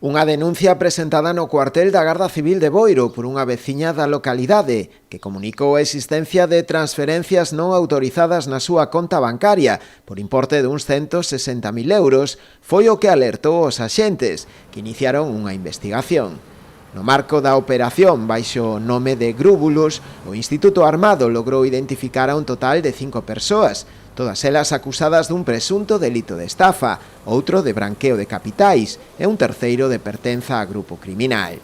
Unha denuncia presentada no cuartel da Garda Civil de Boiro por unha veciña da localidade que comunicou a existencia de transferencias non autorizadas na súa conta bancaria por importe de uns 160.000 euros foi o que alertou os axentes, que iniciaron unha investigación. No marco da operación baixo o nome de Grúbulos, o Instituto Armado logrou identificar a un total de 5 persoas, todas elas acusadas dun presunto delito de estafa, outro de branqueo de capitais e un terceiro de pertenza a grupo criminal.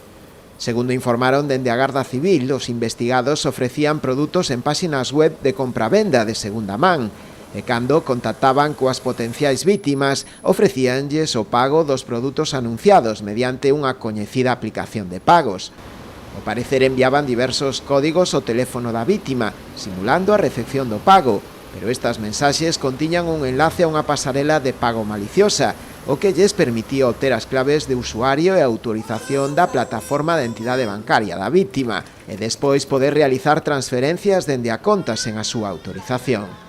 Segundo informaron dende a Garda Civil, os investigados ofrecían produtos en páxinas web de compravenda de segunda man, e cando contactaban coas potenciais vítimas, ofrecíanlles o pago dos produtos anunciados mediante unha coñecida aplicación de pagos. Ao parecer enviaban diversos códigos ao teléfono da vítima, simulando a recepción do pago, pero estas mensaxes contiñan un enlace a unha pasarela de pago maliciosa, o que lles permitía obter as claves de usuario e autorización da plataforma da entidade bancaria da vítima, e despois poder realizar transferencias dende a conta sen a súa autorización.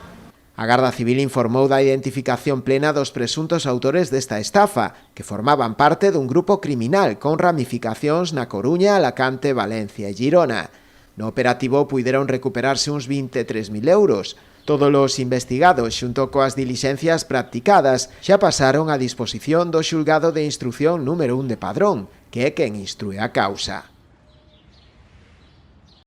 A Garda Civil informou da identificación plena dos presuntos autores desta estafa, que formaban parte dun grupo criminal con ramificacións na Coruña, Alacante, Valencia e Girona. No operativo puideron recuperarse uns 23.000 euros. Todos os investigados, xunto coas dilixencias practicadas, xa pasaron a disposición do xulgado de instrución número 1 de Padrón, que é quen instrúe a causa.